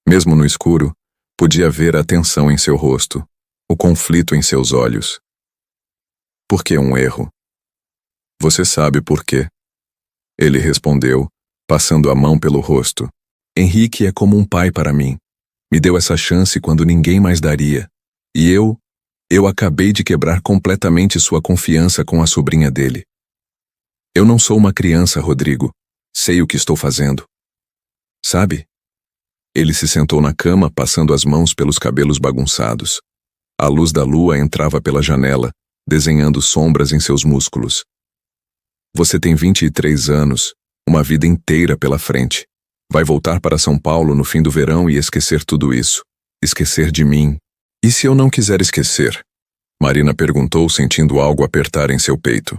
Mesmo no escuro, podia ver a tensão em seu rosto, o conflito em seus olhos. Por que um erro? Você sabe por quê. Ele respondeu, passando a mão pelo rosto. Henrique é como um pai para mim. Me deu essa chance quando ninguém mais daria. E eu acabei de quebrar completamente sua confiança com a sobrinha dele. Eu não sou uma criança, Rodrigo. Sei o que estou fazendo. Sabe? Ele se sentou na cama, passando as mãos pelos cabelos bagunçados. A luz da lua entrava pela janela, desenhando sombras em seus músculos. Você tem 23 anos, uma vida inteira pela frente. Vai voltar para São Paulo no fim do verão e esquecer tudo isso. Esquecer de mim. E se eu não quiser esquecer? Marina perguntou, sentindo algo apertar em seu peito.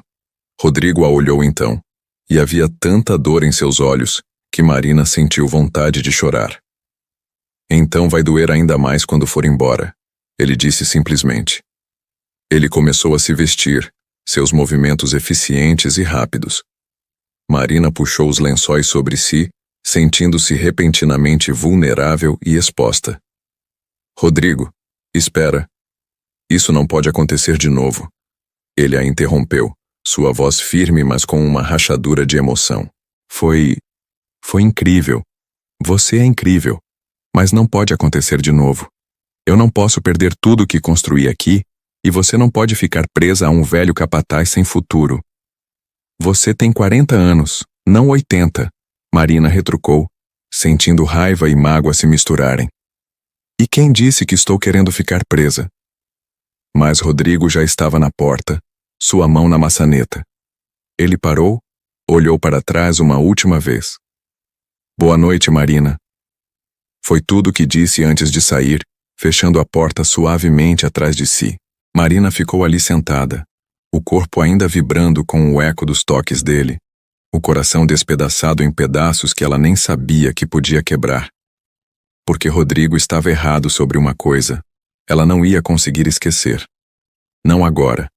Rodrigo a olhou então. E havia tanta dor em seus olhos que Marina sentiu vontade de chorar. Então vai doer ainda mais quando for embora, ele disse simplesmente. Ele começou a se vestir, seus movimentos eficientes e rápidos. Marina puxou os lençóis sobre si, sentindo-se repentinamente vulnerável e exposta. Rodrigo, espera. Isso não pode acontecer de novo. Ele a interrompeu. Sua voz firme, mas com uma rachadura de emoção. Foi incrível. Você é incrível. Mas não pode acontecer de novo. Eu não posso perder tudo que construí aqui, e você não pode ficar presa a um velho capataz sem futuro. Você tem 40 anos, não 80, Marina retrucou, sentindo raiva e mágoa se misturarem. E quem disse que estou querendo ficar presa? Mas Rodrigo já estava na porta, sua mão na maçaneta. Ele parou, olhou para trás uma última vez. Boa noite, Marina. Foi tudo o que disse antes de sair, fechando a porta suavemente atrás de si. Marina ficou ali sentada, o corpo ainda vibrando com o eco dos toques dele, o coração despedaçado em pedaços que ela nem sabia que podia quebrar. Porque Rodrigo estava errado sobre uma coisa, ela não ia conseguir esquecer. Não agora.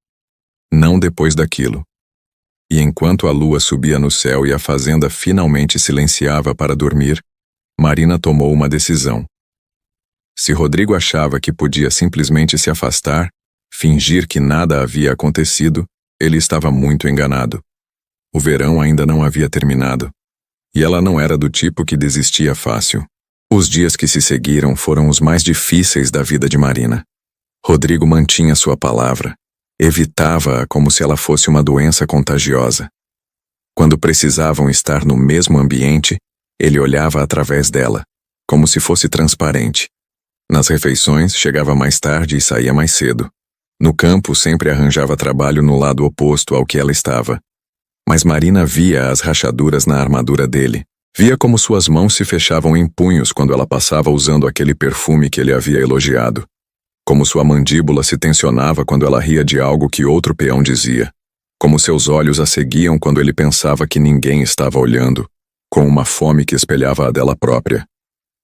Não depois daquilo. E enquanto a lua subia no céu e a fazenda finalmente silenciava para dormir, Marina tomou uma decisão. Se Rodrigo achava que podia simplesmente se afastar, fingir que nada havia acontecido, ele estava muito enganado. O verão ainda não havia terminado. E ela não era do tipo que desistia fácil. Os dias que se seguiram foram os mais difíceis da vida de Marina. Rodrigo mantinha sua palavra. Evitava-a como se ela fosse uma doença contagiosa. Quando precisavam estar no mesmo ambiente, ele olhava através dela, como se fosse transparente. Nas refeições, chegava mais tarde e saía mais cedo. No campo, sempre arranjava trabalho no lado oposto ao que ela estava. Mas Marina via as rachaduras na armadura dele. Via como suas mãos se fechavam em punhos quando ela passava usando aquele perfume que ele havia elogiado. como sua mandíbula se tensionava quando ela ria de algo que outro peão dizia, como seus olhos a seguiam quando ele pensava que ninguém estava olhando, com uma fome que espelhava a dela própria.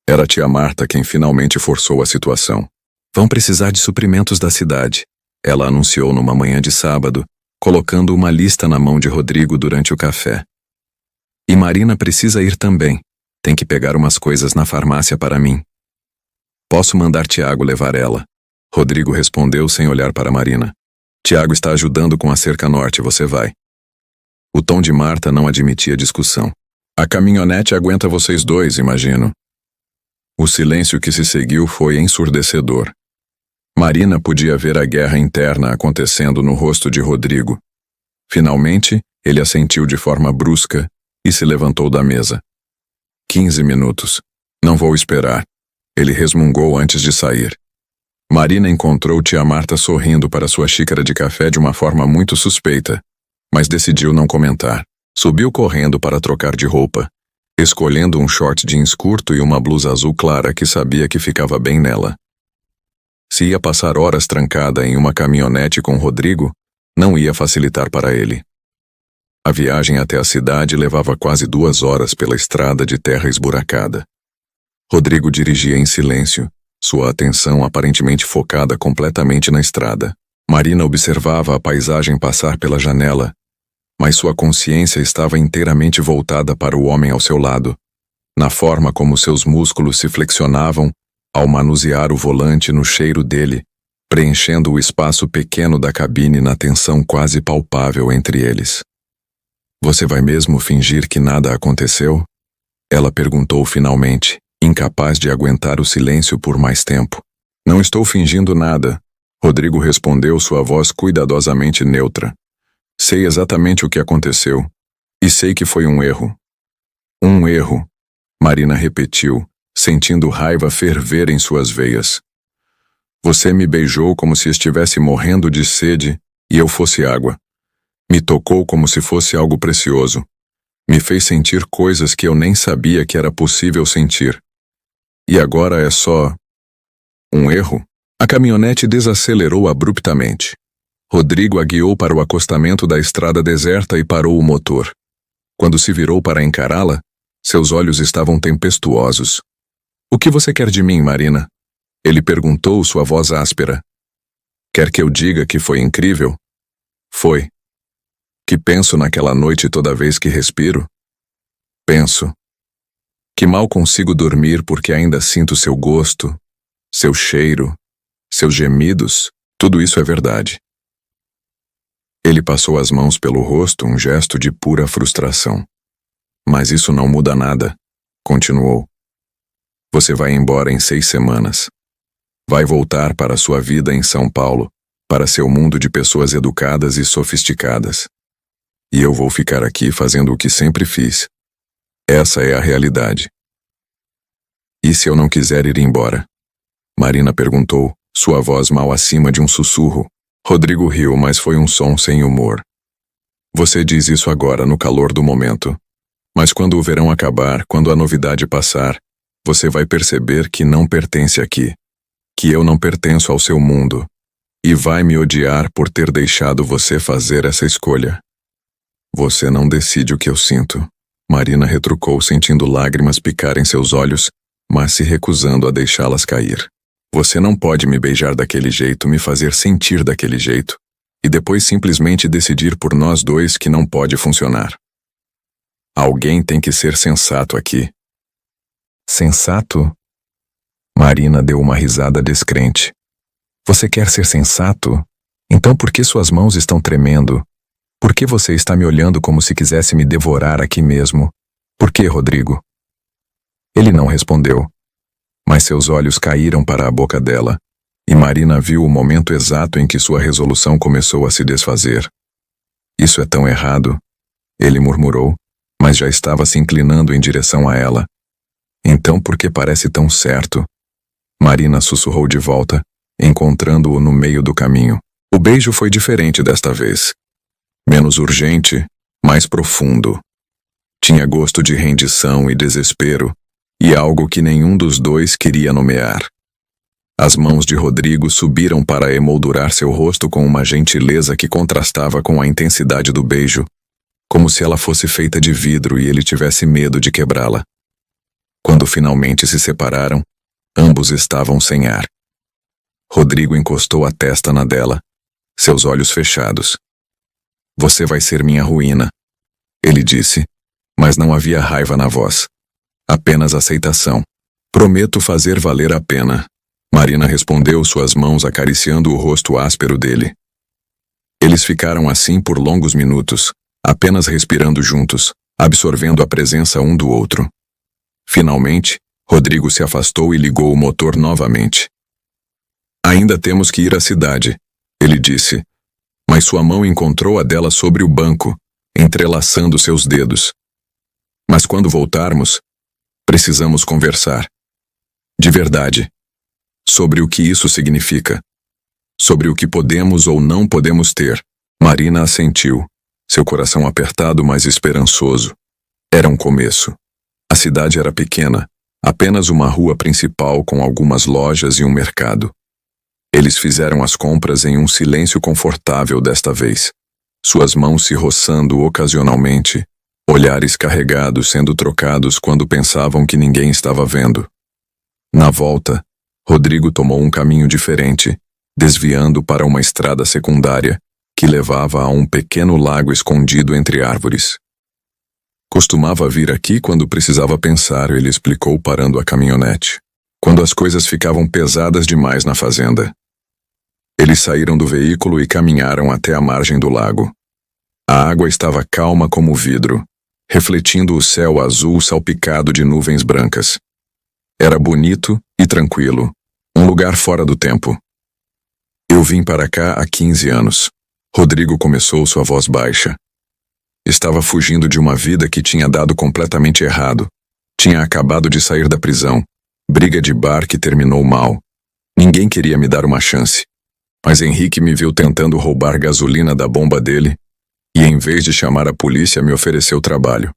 Era a tia Marta quem finalmente forçou a situação. Vão precisar de suprimentos da cidade, ela anunciou numa manhã de sábado, colocando uma lista na mão de Rodrigo durante o café. E Marina precisa ir também. Tem que pegar umas coisas na farmácia para mim. Posso mandar Tiago levar ela? Rodrigo respondeu sem olhar para Marina. Tiago está ajudando com a cerca norte, você vai. O tom de Marta não admitia discussão. A caminhonete aguenta vocês dois, imagino. O silêncio que se seguiu foi ensurdecedor. Marina podia ver a guerra interna acontecendo no rosto de Rodrigo. Finalmente, ele assentiu de forma brusca e se levantou da mesa. 15 minutos. Não vou esperar. Ele resmungou antes de sair. Marina encontrou tia Marta sorrindo para sua xícara de café de uma forma muito suspeita, mas decidiu não comentar. Subiu correndo para trocar de roupa, escolhendo um short jeans curto e uma blusa azul clara que sabia que ficava bem nela. Se ia passar horas trancada em uma caminhonete com Rodrigo, não ia facilitar para ele. A viagem até a cidade levava quase 2 horas pela estrada de terra esburacada. Rodrigo dirigia em silêncio, sua atenção aparentemente focada completamente na estrada. Marina observava a paisagem passar pela janela, mas sua consciência estava inteiramente voltada para o homem ao seu lado, na forma como seus músculos se flexionavam ao manusear o volante no cheiro dele, preenchendo o espaço pequeno da cabine na tensão quase palpável entre eles. Você vai mesmo fingir que nada aconteceu? Ela perguntou finalmente, incapaz de aguentar o silêncio por mais tempo. Não estou fingindo nada, Rodrigo respondeu, sua voz cuidadosamente neutra. Sei exatamente o que aconteceu. E sei que foi um erro. Um erro, Marina repetiu, sentindo raiva ferver em suas veias. Você me beijou como se estivesse morrendo de sede e eu fosse água. Me tocou como se fosse algo precioso. Me fez sentir coisas que eu nem sabia que era possível sentir. E agora é só um erro? A caminhonete desacelerou abruptamente. Rodrigo a guiou para o acostamento da estrada deserta e parou o motor. Quando se virou para encará-la, seus olhos estavam tempestuosos. O que você quer de mim, Marina? Ele perguntou, sua voz áspera. Quer que eu diga que foi incrível? Foi. Que penso naquela noite toda vez que respiro? Penso. Que mal consigo dormir porque ainda sinto seu gosto, seu cheiro, seus gemidos, tudo isso é verdade. Ele passou as mãos pelo rosto, um gesto de pura frustração. Mas isso não muda nada, continuou. Você vai embora em 6 semanas. Vai voltar para sua vida em São Paulo, para seu mundo de pessoas educadas e sofisticadas. E eu vou ficar aqui fazendo o que sempre fiz. Essa é a realidade. E se eu não quiser ir embora? Marina perguntou, sua voz mal acima de um sussurro. Rodrigo riu, mas foi um som sem humor. Você diz isso agora no calor do momento. Mas quando o verão acabar, quando a novidade passar, você vai perceber que não pertence aqui. Que eu não pertenço ao seu mundo. E vai me odiar por ter deixado você fazer essa escolha. Você não decide o que eu sinto. Marina retrucou, sentindo lágrimas picarem seus olhos, mas se recusando a deixá-las cair. Você não pode me beijar daquele jeito, me fazer sentir daquele jeito, e depois simplesmente decidir por nós dois que não pode funcionar. Alguém tem que ser sensato aqui. Sensato? Marina deu uma risada descrente. Você quer ser sensato? Então por que suas mãos estão tremendo? Por que você está me olhando como se quisesse me devorar aqui mesmo? Por que, Rodrigo? Ele não respondeu, mas seus olhos caíram para a boca dela, e Marina viu o momento exato em que sua resolução começou a se desfazer. Isso é tão errado, ele murmurou, mas já estava se inclinando em direção a ela. Então por que parece tão certo? Marina sussurrou de volta, encontrando-o no meio do caminho. O beijo foi diferente desta vez. Menos urgente, mais profundo. Tinha gosto de rendição e desespero, e algo que nenhum dos dois queria nomear. As mãos de Rodrigo subiram para emoldurar seu rosto com uma gentileza que contrastava com a intensidade do beijo, como se ela fosse feita de vidro e ele tivesse medo de quebrá-la. Quando finalmente se separaram, ambos estavam sem ar. Rodrigo encostou a testa na dela, seus olhos fechados. Você vai ser minha ruína, ele disse, mas não havia raiva na voz. Apenas aceitação. Prometo fazer valer a pena. Marina respondeu, suas mãos acariciando o rosto áspero dele. Eles ficaram assim por longos minutos, apenas respirando juntos, absorvendo a presença um do outro. Finalmente, Rodrigo se afastou e ligou o motor novamente. Ainda temos que ir à cidade, ele disse, mas sua mão encontrou a dela sobre o banco, entrelaçando seus dedos. Mas quando voltarmos, precisamos conversar. De verdade. Sobre o que isso significa. Sobre o que podemos ou não podemos ter. Marina assentiu, seu coração apertado, mas esperançoso. Era um começo. A cidade era pequena, apenas uma rua principal com algumas lojas e um mercado. Eles fizeram as compras em um silêncio confortável desta vez, suas mãos se roçando ocasionalmente, olhares carregados sendo trocados quando pensavam que ninguém estava vendo. Na volta, Rodrigo tomou um caminho diferente, desviando para uma estrada secundária que levava a um pequeno lago escondido entre árvores. Costumava vir aqui quando precisava pensar, ele explicou parando a caminhonete, quando as coisas ficavam pesadas demais na fazenda. Eles saíram do veículo e caminharam até a margem do lago. A água estava calma como vidro, refletindo o céu azul salpicado de nuvens brancas. Era bonito e tranquilo, um lugar fora do tempo. Eu vim para cá há 15 anos. Rodrigo começou, sua voz baixa. Estava fugindo de uma vida que tinha dado completamente errado. Tinha acabado de sair da prisão. Briga de bar que terminou mal. Ninguém queria me dar uma chance. Mas Henrique me viu tentando roubar gasolina da bomba dele e, em vez de chamar a polícia, me ofereceu trabalho.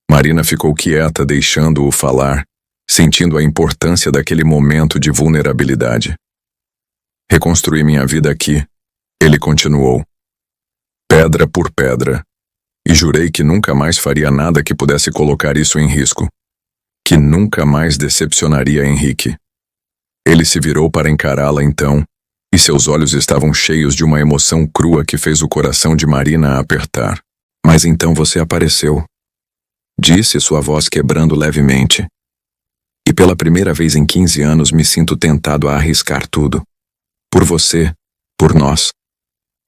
Marina ficou quieta, deixando-o falar, sentindo a importância daquele momento de vulnerabilidade. Reconstruí minha vida aqui, ele continuou. Pedra por pedra. E jurei que nunca mais faria nada que pudesse colocar isso em risco. Que nunca mais decepcionaria Henrique. Ele se virou para encará-la então, e seus olhos estavam cheios de uma emoção crua que fez o coração de Marina apertar. Mas então você apareceu. Disse, sua voz quebrando levemente. E pela primeira vez em 15 anos me sinto tentado a arriscar tudo. Por você, por nós.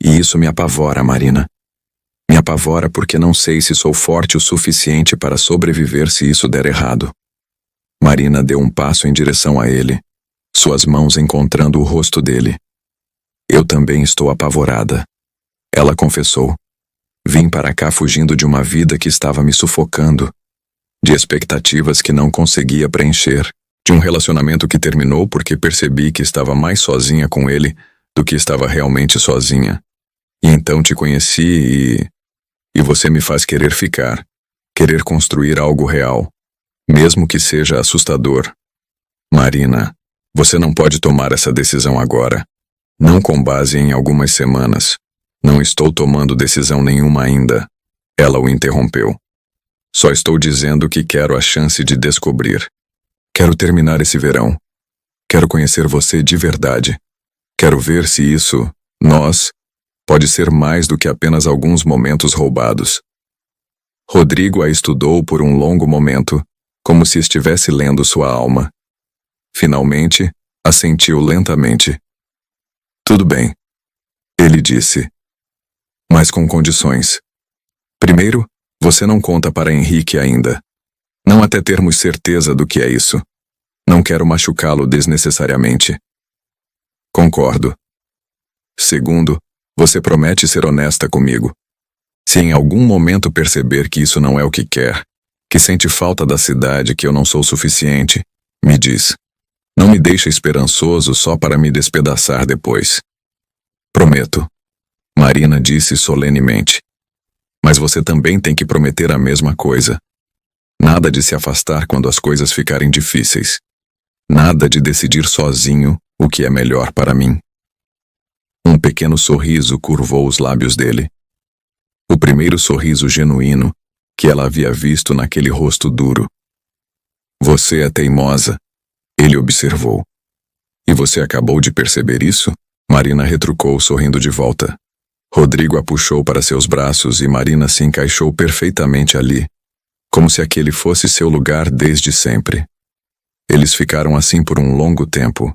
E isso me apavora, Marina. Me apavora porque não sei se sou forte o suficiente para sobreviver se isso der errado. Marina deu um passo em direção a ele, suas mãos encontrando o rosto dele. Eu também estou apavorada. Ela confessou. Vim para cá fugindo de uma vida que estava me sufocando, de expectativas que não conseguia preencher, de um relacionamento que terminou porque percebi que estava mais sozinha com ele do que estava realmente sozinha. E então te conheci e você me faz querer ficar, querer construir algo real, mesmo que seja assustador. Marina, você não pode tomar essa decisão agora. Não com base em algumas semanas. Não estou tomando decisão nenhuma ainda. Ela o interrompeu. Só estou dizendo que quero a chance de descobrir. Quero terminar esse verão. Quero conhecer você de verdade. Quero ver se isso, nós, pode ser mais do que apenas alguns momentos roubados. Rodrigo a estudou por um longo momento, como se estivesse lendo sua alma. Finalmente, assentiu lentamente. Tudo bem, ele disse. Mas com condições. Primeiro, você não conta para Henrique ainda. Não até termos certeza do que é isso. Não quero machucá-lo desnecessariamente. Concordo. Segundo, você promete ser honesta comigo. Se em algum momento perceber que isso não é o que quer, que sente falta da cidade, que eu não sou suficiente, me diz. Não me deixa esperançoso só para me despedaçar depois. Prometo. Marina disse solenemente. Mas você também tem que prometer a mesma coisa. Nada de se afastar quando as coisas ficarem difíceis. Nada de decidir sozinho o que é melhor para mim. Um pequeno sorriso curvou os lábios dele. O primeiro sorriso genuíno que ela havia visto naquele rosto duro. Você é teimosa, ele observou. E você acabou de perceber isso? Marina retrucou, sorrindo de volta. Rodrigo a puxou para seus braços e Marina se encaixou perfeitamente ali, como se aquele fosse seu lugar desde sempre. Eles ficaram assim por um longo tempo,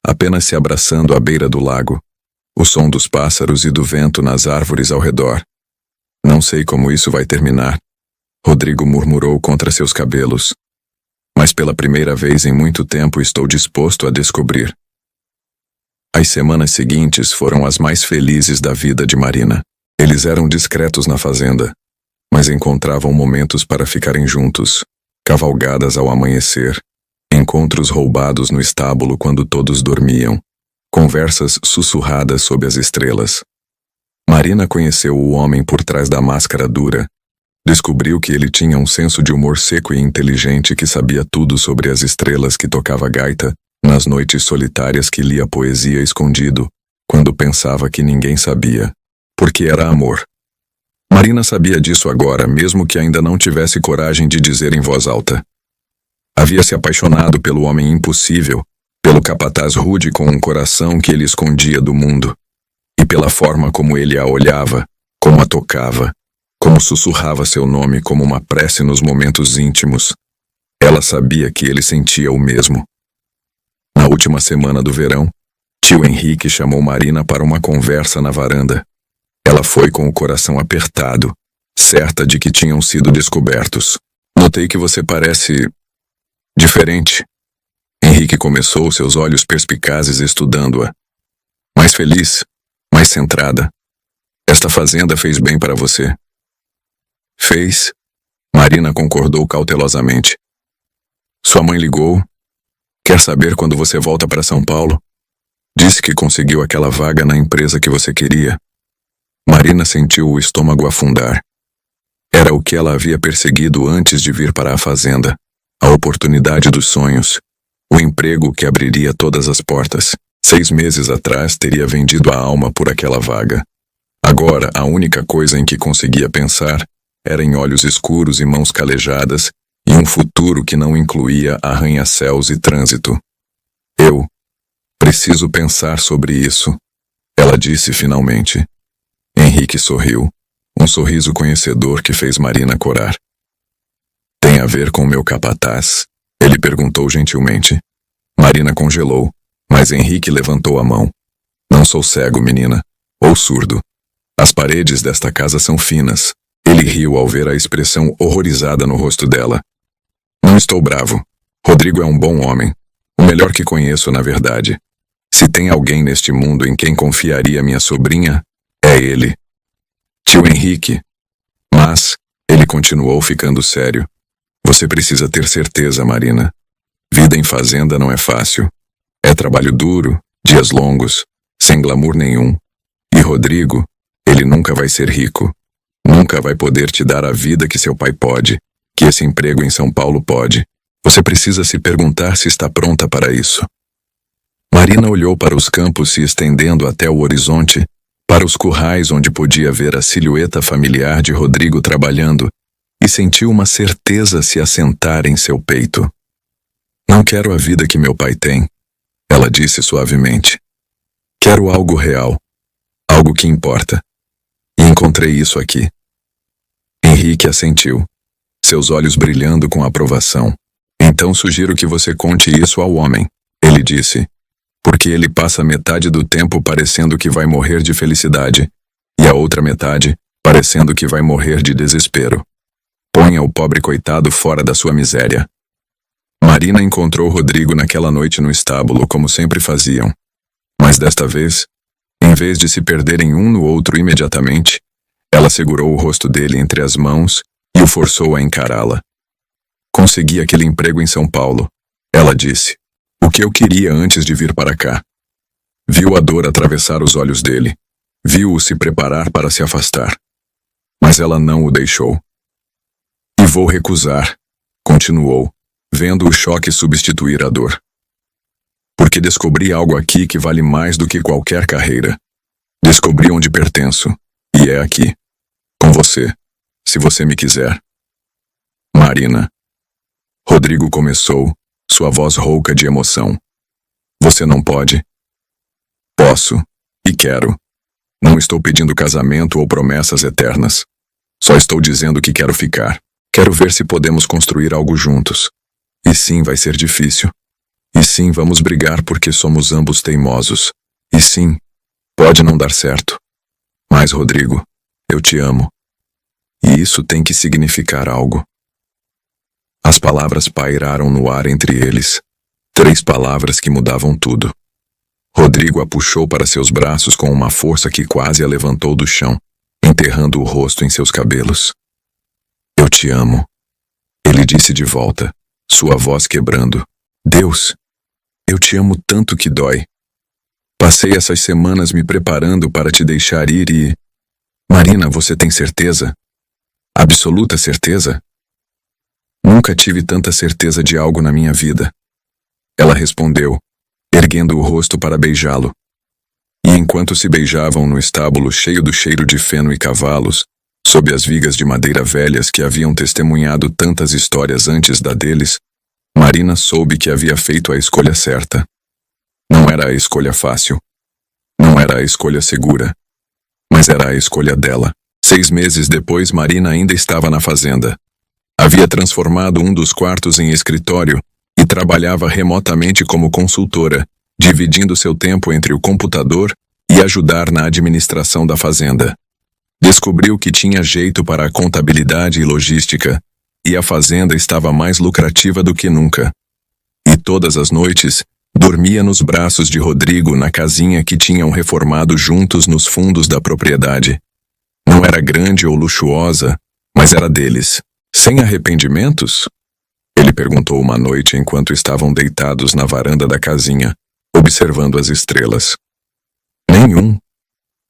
apenas se abraçando à beira do lago, o som dos pássaros e do vento nas árvores ao redor. Não sei como isso vai terminar, Rodrigo murmurou contra seus cabelos. Mas pela primeira vez em muito tempo estou disposto a descobrir. As semanas seguintes foram as mais felizes da vida de Marina. Eles eram discretos na fazenda, mas encontravam momentos para ficarem juntos, cavalgadas ao amanhecer, encontros roubados no estábulo quando todos dormiam, conversas sussurradas sob as estrelas. Marina conheceu o homem por trás da máscara dura. Descobriu que ele tinha um senso de humor seco e inteligente, que sabia tudo sobre as estrelas, que tocava gaita nas noites solitárias, que lia poesia escondido, quando pensava que ninguém sabia, porque era amor. Marina sabia disso agora, mesmo que ainda não tivesse coragem de dizer em voz alta. Havia se apaixonado pelo homem impossível, pelo capataz rude com um coração que ele escondia do mundo, e pela forma como ele a olhava, como a tocava, como sussurrava seu nome como uma prece nos momentos íntimos. Ela sabia que ele sentia o mesmo. Na última semana do verão, tio Henrique chamou Marina para uma conversa na varanda. Ela foi com o coração apertado, certa de que tinham sido descobertos. Notei que você parece diferente. Henrique começou, seus olhos perspicazes estudando-a. Mais feliz, mais centrada. Esta fazenda fez bem para você. Fez. Marina concordou cautelosamente. Sua mãe ligou. Quer saber quando você volta para São Paulo? Disse que conseguiu aquela vaga na empresa que você queria. Marina sentiu o estômago afundar. Era o que ela havia perseguido antes de vir para a fazenda. A oportunidade dos sonhos. O emprego que abriria todas as portas. 6 meses atrás teria vendido a alma por aquela vaga. Agora, a única coisa em que conseguia pensar era em olhos escuros e mãos calejadas, e um futuro que não incluía arranha-céus e trânsito. Eu preciso pensar sobre isso, ela disse finalmente. Henrique sorriu, um sorriso conhecedor que fez Marina corar. Tem a ver com meu capataz? Ele perguntou gentilmente. Marina congelou, mas Henrique levantou a mão. Não sou cego, menina, ou surdo. As paredes desta casa são finas. Ele riu ao ver a expressão horrorizada no rosto dela. Não estou bravo. Rodrigo é um bom homem. O melhor que conheço, na verdade. Se tem alguém neste mundo em quem confiaria minha sobrinha, é ele. Tio Henrique. Mas, ele continuou ficando sério. Você precisa ter certeza, Marina. Vida em fazenda não é fácil. É trabalho duro, dias longos, sem glamour nenhum. E Rodrigo, ele nunca vai ser rico. Nunca vai poder te dar a vida que seu pai pode, que esse emprego em São Paulo pode. Você precisa se perguntar se está pronta para isso. Marina olhou para os campos se estendendo até o horizonte, para os currais onde podia ver a silhueta familiar de Rodrigo trabalhando, e sentiu uma certeza se assentar em seu peito. Não quero a vida que meu pai tem, ela disse suavemente. Quero algo real, algo que importa. E encontrei isso aqui. Henrique assentiu, seus olhos brilhando com aprovação. Então sugiro que você conte isso ao homem, ele disse, porque ele passa metade do tempo parecendo que vai morrer de felicidade, e a outra metade parecendo que vai morrer de desespero. Ponha o pobre coitado fora da sua miséria. Marina encontrou Rodrigo naquela noite no estábulo, como sempre faziam. Mas desta vez, em vez de se perderem um no outro imediatamente, ela segurou o rosto dele entre as mãos e o forçou a encará-la. Consegui aquele emprego em São Paulo, ela disse. O que eu queria antes de vir para cá. Viu a dor atravessar os olhos dele. Viu-o se preparar para se afastar. Mas ela não o deixou. E vou recusar, continuou, vendo o choque substituir a dor. Porque descobri algo aqui que vale mais do que qualquer carreira. Descobri onde pertenço, e é aqui. Com você, se você me quiser. Marina. Rodrigo começou, sua voz rouca de emoção. Você não pode? Posso, e quero. Não estou pedindo casamento ou promessas eternas. Só estou dizendo que quero ficar. Quero ver se podemos construir algo juntos. E sim, vai ser difícil. E sim, vamos brigar porque somos ambos teimosos. E sim, pode não dar certo. Mas, Rodrigo, eu te amo. E isso tem que significar algo. As palavras pairaram no ar entre eles. 3 palavras que mudavam tudo. Rodrigo a puxou para seus braços com uma força que quase a levantou do chão, enterrando o rosto em seus cabelos. Eu te amo. Ele disse de volta, sua voz quebrando. Deus, eu te amo tanto que dói. Passei essas semanas me preparando para te deixar ir e... Marina, você tem certeza? Absoluta certeza? Nunca tive tanta certeza de algo na minha vida. Ela respondeu, erguendo o rosto para beijá-lo. E enquanto se beijavam no estábulo cheio do cheiro de feno e cavalos, sob as vigas de madeira velhas que haviam testemunhado tantas histórias antes da deles, Marina soube que havia feito a escolha certa. Não era a escolha fácil. Não era a escolha segura. Mas era a escolha dela. 6 meses depois, Marina ainda estava na fazenda. Havia transformado um dos quartos em escritório e trabalhava remotamente como consultora, dividindo seu tempo entre o computador e ajudar na administração da fazenda. Descobriu que tinha jeito para a contabilidade e logística, e a fazenda estava mais lucrativa do que nunca. E todas as noites, dormia nos braços de Rodrigo na casinha que tinham reformado juntos nos fundos da propriedade. Não era grande ou luxuosa, mas era deles. Sem arrependimentos? Ele perguntou uma noite enquanto estavam deitados na varanda da casinha, observando as estrelas. Nenhum,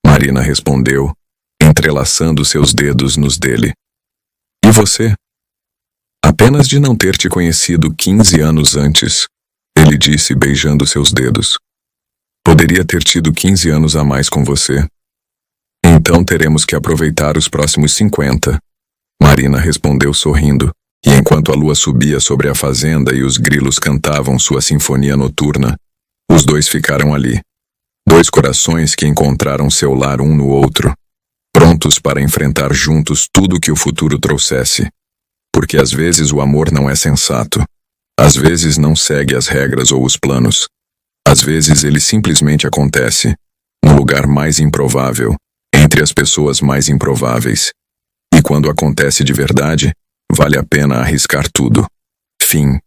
Marina respondeu, entrelaçando seus dedos nos dele. E você? Apenas de não ter te conhecido 15 anos antes, ele disse beijando seus dedos. Poderia ter tido 15 anos a mais com você. Então teremos que aproveitar os próximos 50. Marina respondeu sorrindo, e enquanto a lua subia sobre a fazenda e os grilos cantavam sua sinfonia noturna, os dois ficaram ali. 2 corações que encontraram seu lar um no outro, prontos para enfrentar juntos tudo que o futuro trouxesse. Porque às vezes o amor não é sensato. Às vezes não segue as regras ou os planos. Às vezes ele simplesmente acontece, no lugar mais improvável, entre as pessoas mais improváveis. E quando acontece de verdade, vale a pena arriscar tudo. Fim.